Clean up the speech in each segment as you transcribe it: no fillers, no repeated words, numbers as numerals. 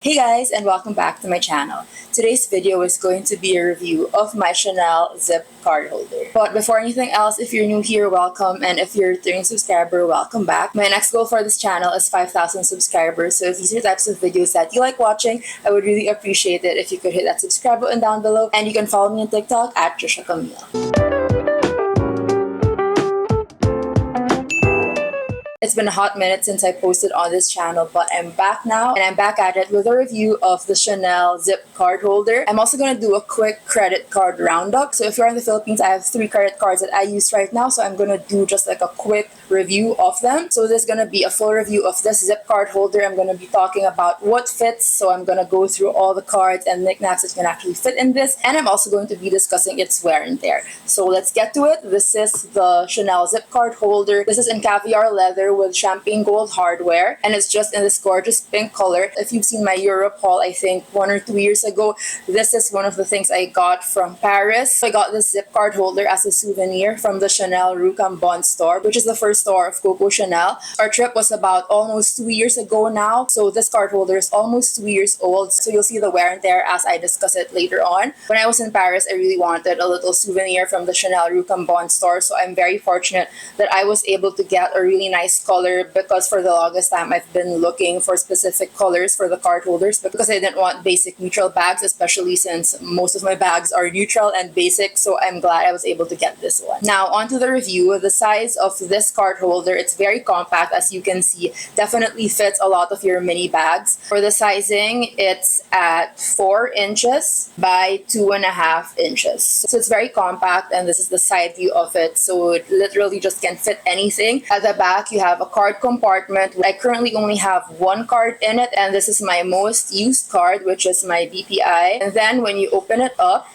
Hey guys, and welcome back to my channel. Today's video is going to be a review of my Chanel zip card holder. But before anything else, if you're new here, welcome, and if you're a returning subscriber, welcome back. My next goal for this channel is 5,000 subscribers, so if these are types of videos that you like watching, I would really appreciate it if you could hit that subscribe button down below, and you can follow me on TikTok at Trisha Camille. It's been a hot minute since I posted on this channel, but I'm back now, and I'm back at it with a review of the Chanel zip card holder. I'm also going to do a quick credit card roundup. So if you're in the Philippines, I have 3 credit cards that I use right now, so I'm going to do just like a quick review of them. So there's going to be a full review of this zip card holder. I'm going to be talking about what fits, so I'm going to go through all the cards and knickknacks that can actually fit in this, and I'm also going to be discussing its wear and tear. So let's get to it. This is the Chanel zip card holder. This is in caviar leather with champagne gold hardware, and it's just in this gorgeous pink color. If you've seen my Europe haul, I think 1 or 2 years ago, this is one of the things I got from Paris. So I got this zip card holder as a souvenir from the Chanel Rue Cambon store, which is the first store of Coco Chanel. Our trip was about almost 2 years ago now, so this card holder is almost 2 years old, so you'll see the wear and tear as I discuss it later on. When I was in Paris, I really wanted a little souvenir from the Chanel Rue Cambon store, so I'm very fortunate that I was able to get a really nice color, because for the longest time I've been looking for specific colors for the card holders because I didn't want basic neutral bags, especially since most of my bags are neutral and basic, so I'm glad I was able to get this one. Now onto the review. The size of this card holder, it's very compact, as you can see, definitely fits a lot of your mini bags. For the sizing, it's at 4 inches by 2.5 inches. So it's very compact, and this is the side view of it, so it literally just can fit anything. At the back, you have a card compartment. I currently only have 1 card in it, and this is my most used card, which is my BPI. And then when you open it up,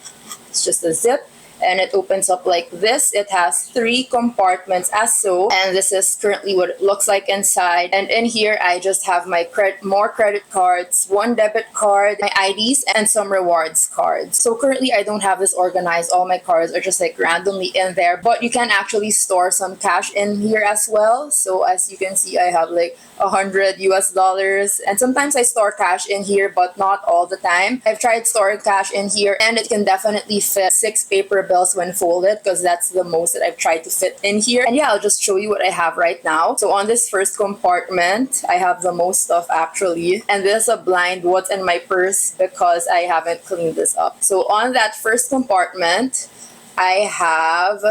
it's just a zip, and it opens up like this. It has 3 compartments as so, and this is currently what it looks like inside. And in here, I just have my more credit cards, 1 debit card, my IDs, and some rewards cards. So currently, I don't have this organized. All my cards are just like randomly in there, but you can actually store some cash in here as well. So as you can see, I have like $100 US, and sometimes I store cash in here, but not all the time. I've tried storing cash in here, and it can definitely fit 6 paper bills when folded, because that's the most that I've tried to fit in here. And yeah, I'll just show you what I have right now. So on this first compartment, I have the most stuff actually, and this is a blind what's in my purse because I haven't cleaned this up. So on that first compartment, I have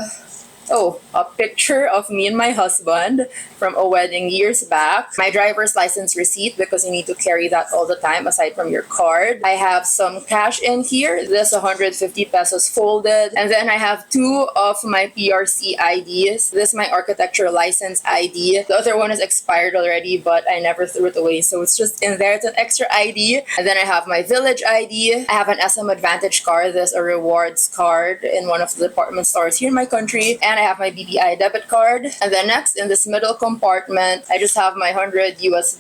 a picture of me and my husband from a wedding years back. My driver's license receipt, because you need to carry that all the time aside from your card. I have some cash in here. This 150 pesos folded. And then I have 2 of my PRC IDs. This is my architecture license ID. The other one is expired already, but I never threw it away, so it's just in there. It's an extra ID. And then I have my Village ID. I have an SM Advantage card. This is a rewards card in one of the department stores here in my country. And I have my BPI debit card. And then next, in this middle compartment, I just have my $100 US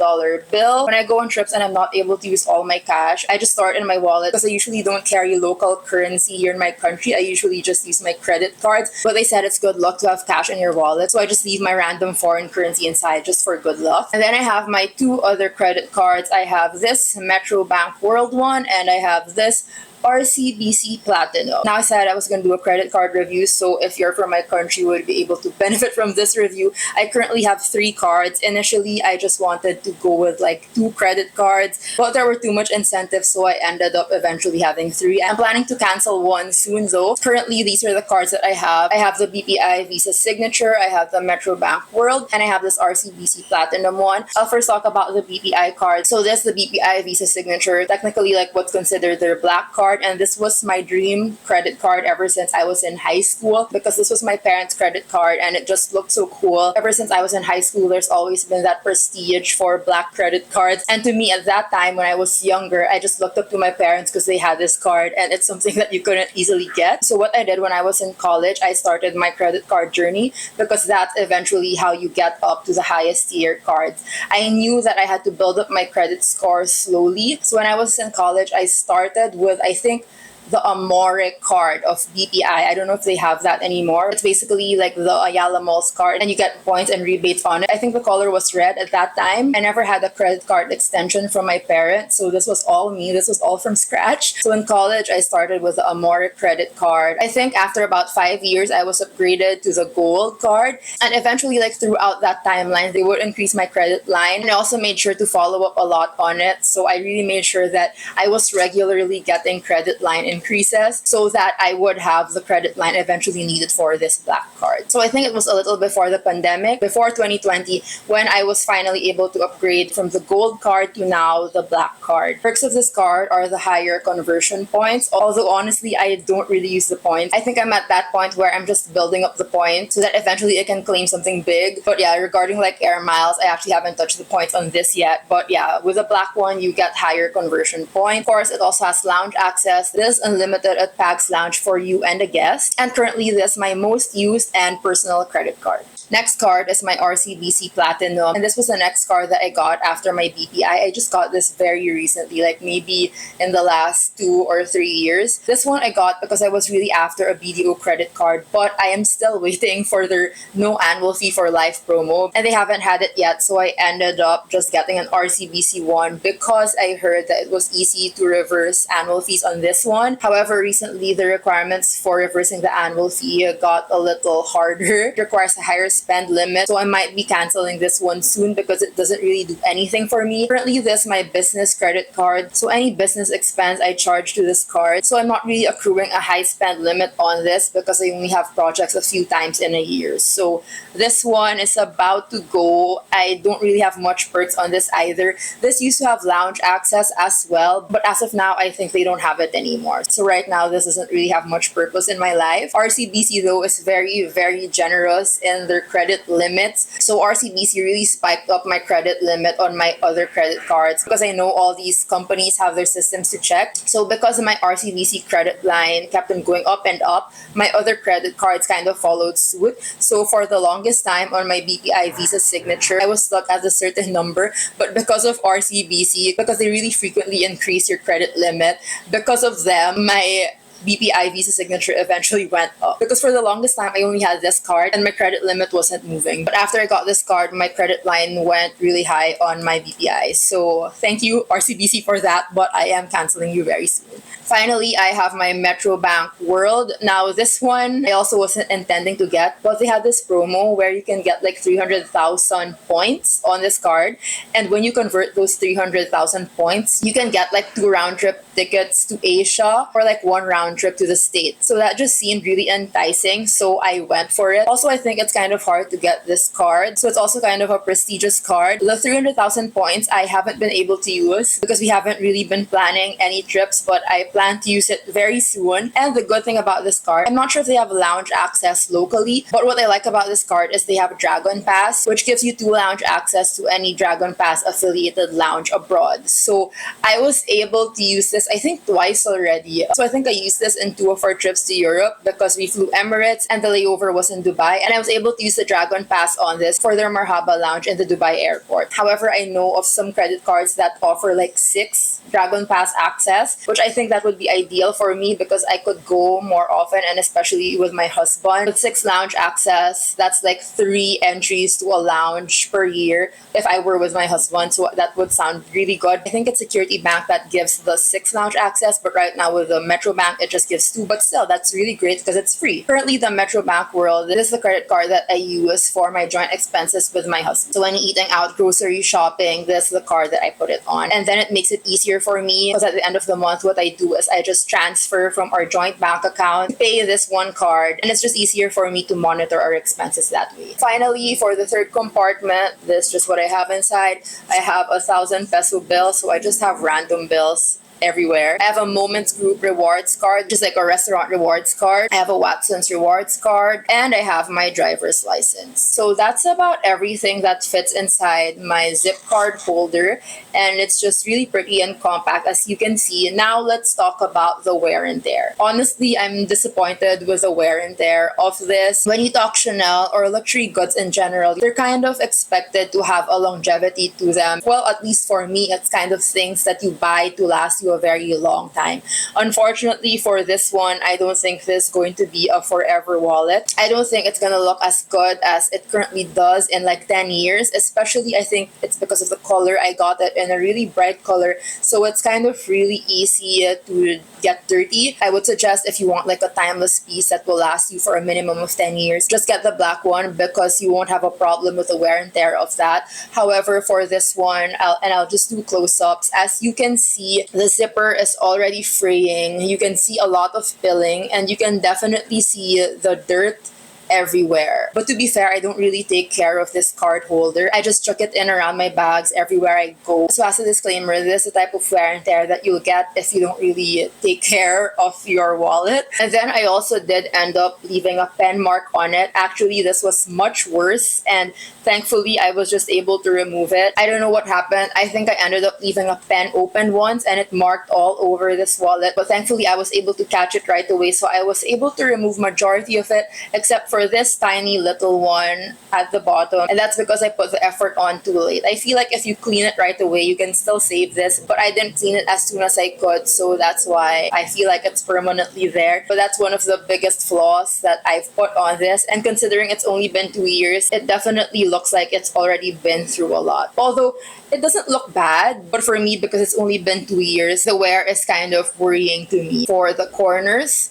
bill. When I go on trips and I'm not able to use all my cash, I just store it in my wallet, because I usually don't carry local currency here in my country. I usually just use my credit cards, but they said it's good luck to have cash in your wallet, so I just leave my random foreign currency inside just for good luck. And then I have my 2 other credit cards. I have this Metro Bank World one, and I have this RCBC Platinum. Now, I said I was going to do a credit card review, so if you're from my country, you would be able to benefit from this review. I currently have 3 cards. Initially, I just wanted to go with like 2 credit cards, but there were too much incentives, so I ended up eventually having 3. I'm planning to cancel 1 soon though. Currently, these are the cards that I have. I have the BPI Visa Signature, I have the Metro Bank World, and I have this RCBC Platinum one. I'll first talk about the BPI card. So this is the BPI Visa Signature, technically like what's considered their black card, and this was my dream credit card ever since I was in high school, because this was my parents' credit card and it just looked so cool. Ever since I was in high school, there's always been that prestige for black credit cards, and to me at that time when I was younger, I just looked up to my parents because they had this card, and it's something that you couldn't easily get. So what I did when I was in college, I started my credit card journey, because that's eventually how you get up to the highest tier cards. I knew that I had to build up my credit score slowly, so when I was in college, I started with, I think, the Amore card of BPI. I don't know if they have that anymore. It's basically like the Ayala Malls card, and you get points and rebates on it. I think the color was red at that time. I never had a credit card extension from my parents, so this was all me. This was all from scratch. So in college, I started with the Amore credit card. I think after about 5 years, I was upgraded to the gold card, and eventually, like throughout that timeline, they would increase my credit line. And I also made sure to follow up a lot on it. So I really made sure that I was regularly getting credit line increases so that I would have the credit line eventually needed for this black card. So I think it was a little before the pandemic, before 2020, when I was finally able to upgrade from the gold card to now the black card. Perks of this card are the higher conversion points, although honestly, I don't really use the points. I think I'm at that point where I'm just building up the points so that eventually I can claim something big. But yeah, regarding like air miles, I actually haven't touched the points on this yet. But yeah, with the black one, you get higher conversion points. Of course, it also has lounge access. This is unlimited at PAG's Lounge for you and a guest. And currently, this is my most used and personal credit card. Next card is my RCBC Platinum, and this was the next card that I got after my BPI. I just got this very recently, like maybe in the last 2 or 3 years. This one I got because I was really after a BDO credit card, but I am still waiting for their no annual fee for life promo, and they haven't had it yet, so I ended up just getting an RCBC one because I heard that it was easy to reverse annual fees on this one. However, recently the requirements for reversing the annual fee got a little harder. It requires a higher spend limit, so I might be canceling this one soon because it doesn't really do anything for me. Currently, this is my business credit card, so any business expense I charge to this card, so I'm not really accruing a high spend limit on this because I only have projects a few times in a year. So this one is about to go. I don't really have much perks on this either. This used to have lounge access as well, but as of now, I think they don't have it anymore. So right now, this doesn't really have much purpose in my life. RCBC though is very, very generous in their credit limits. So RCBC really spiked up my credit limit on my other credit cards because I know all these companies have their systems to check. So because my RCBC credit line kept on going up and up, my other credit cards kind of followed suit. So for the longest time on my BPI Visa signature, I was stuck at a certain number, but because of RCBC, because they really frequently increase your credit limit, because of them, my BPI Visa signature eventually went up. Because for the longest time, I only had this card and my credit limit wasn't moving. But after I got this card, my credit line went really high on my BPI. So thank you, RCBC, for that, but I am canceling you very soon. Finally, I have my Metro Bank World. Now, this one I also wasn't intending to get, but they had this promo where you can get like 300,000 points on this card. And when you convert those 300,000 points, you can get like 2 round-trip tickets to Asia or like 1 round trip to the States. So that just seemed really enticing, so I went for it. Also, I think it's kind of hard to get this card, so it's also kind of a prestigious card. The 300,000 points I haven't been able to use because we haven't really been planning any trips, but I plan to use it very soon. And the good thing about this card, I'm not sure if they have lounge access locally, but what I like about this card is they have Dragon Pass, which gives you 2 lounge access to any Dragon Pass affiliated lounge abroad. So I was able to use this, I think, twice already. So I think I used this in 2 of our trips to Europe because we flew Emirates and the layover was in Dubai, and I was able to use the Dragon Pass on this for their Marhaba lounge in the Dubai airport. However, I know of some credit cards that offer like 6 Dragon Pass access, which I think that would be ideal for me because I could go more often, and especially with my husband. With 6 lounge access, that's like 3 entries to a lounge per year if I were with my husband, so that would sound really good. I think it's Security Bank that gives the 6 lounge access, but right now with the Metro Bank, it just gives 2, but still, that's really great because it's free. Currently, the Metro Bank World, this is the credit card that I use for my joint expenses with my husband. So when eating out, grocery shopping, this is the card that I put it on. And then it makes it easier for me because at the end of the month, what I do is I just transfer from our joint bank account, pay this one card, and it's just easier for me to monitor our expenses that way. Finally, for the third compartment, this is just what I have inside. I have 1,000 peso bill, so I just have random bills everywhere. I have a Moments Group rewards card, just like a restaurant rewards card. I have a Watson's rewards card, and I have my driver's license. So that's about everything that fits inside my zip card holder, and it's just really pretty and compact, as you can see. Now let's talk about the wear and tear. Honestly, I'm disappointed with the wear and tear of this. When you talk Chanel or luxury goods in general, they're kind of expected to have a longevity to them. Well, at least for me, it's kind of things that you buy to last you a very long time. Unfortunately for this one, I don't think this is going to be a forever wallet. I don't think it's gonna look as good as it currently does in like 10 years, especially I think it's because of the color. I got it in a really bright color, so it's kind of really easy to get dirty. I would suggest if you want like a timeless piece that will last you for a minimum of 10 years, just get the black one because you won't have a problem with the wear and tear of that. However, for this one, I'll just do close-ups. As you can see, the zipper is already fraying. You can see a lot of pilling, and you can definitely see the dirt everywhere. But to be fair, I don't really take care of this card holder. I just chuck it in around my bags everywhere I go. So as a disclaimer, this is the type of wear and tear that you'll get if you don't really take care of your wallet. And then I also did end up leaving a pen mark on it. Actually, this was much worse, and thankfully I was just able to remove it. I don't know what happened. I think I ended up leaving a pen open once and it marked all over this wallet, but thankfully I was able to catch it right away, so I was able to remove majority of it except for this tiny little one at the bottom, and that's because I put the effort on too late. I feel like if you clean it right away, you can still save this, but I didn't clean it as soon as I could, so that's why I feel like it's permanently there. But that's one of the biggest flaws that I've put on this, and considering it's only been 2 years, it definitely looks like it's already been through a lot. Although it doesn't look bad, but for me, because it's only been 2 years, the wear is kind of worrying to me. For the corners,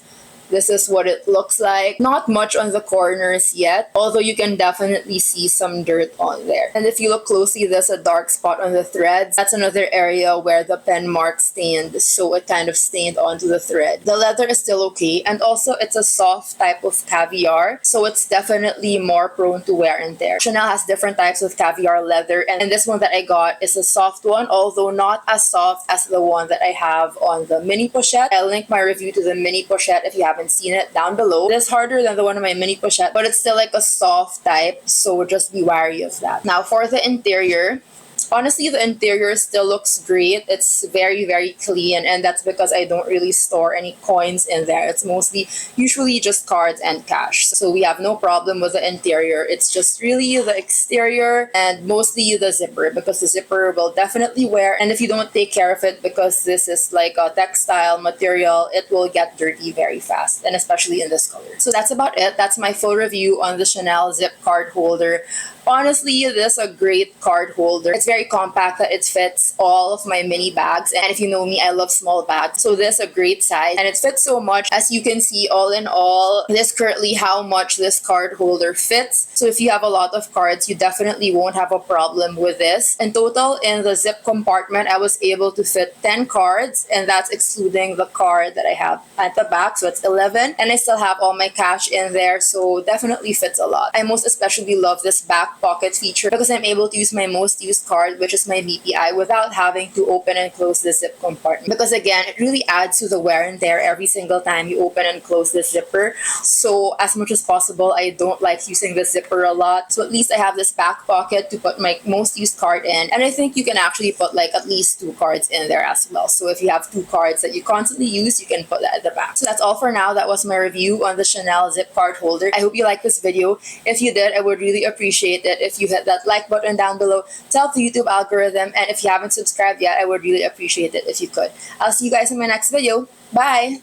this is what it looks like. Not much on the corners yet, although you can definitely see some dirt on there. And if you look closely, there's a dark spot on the threads. That's another area where the pen mark stained, so it kind of stained onto the thread. The leather is still okay, and also it's a soft type of caviar, so it's definitely more prone to wear and tear. Chanel has different types of caviar leather, and this one that I got is a soft one, although not as soft as the one that I have on the mini pochette. I'll link my review to the mini pochette if you haven't seen it down below. It is harder than the one on my mini pochette, but it's still like a soft type, so just be wary of that. Now for the interior, honestly, the interior still looks great. It's very, very clean, and that's because I don't really store any coins in there. It's usually just cards and cash. So we have no problem with the interior. It's just really the exterior and mostly the zipper, because the zipper will definitely wear, and if you don't take care of it, because this is like a textile material, it will get dirty very fast, and especially in this color. So that's about it. That's my full review on the Chanel zip card holder. Honestly, this is a great card holder. It's very compact that it fits all of my mini bags, and if you know me, I love small bags, so this is a great size and it fits so much. As you can see, all in all, this currently how much this card holder fits. So if you have a lot of cards, you definitely won't have a problem with this. In total, in the zip compartment, I was able to fit 10 cards, and that's excluding the card that I have at the back, so it's 11, and I still have all my cash in there, so definitely fits a lot. I most especially love this back pocket feature because I'm able to use my most used card, which is my BPI, without having to open and close the zip compartment, because again, it really adds to the wear and tear every single time you open and close the zipper. So as much as possible, I don't like using the zipper a lot, so at least I have this back pocket to put my most used card in, and I think you can actually put like at least 2 cards in there as well. So if you have 2 cards that you constantly use, you can put that at the back. So that's all for now. That was my review on the Chanel zip card holder. I hope you liked this video. If you did, I would really appreciate it if you hit that like button down below to help the YouTube algorithm, and if you haven't subscribed yet, I would really appreciate it if you could. I'll see you guys in my next video. Bye!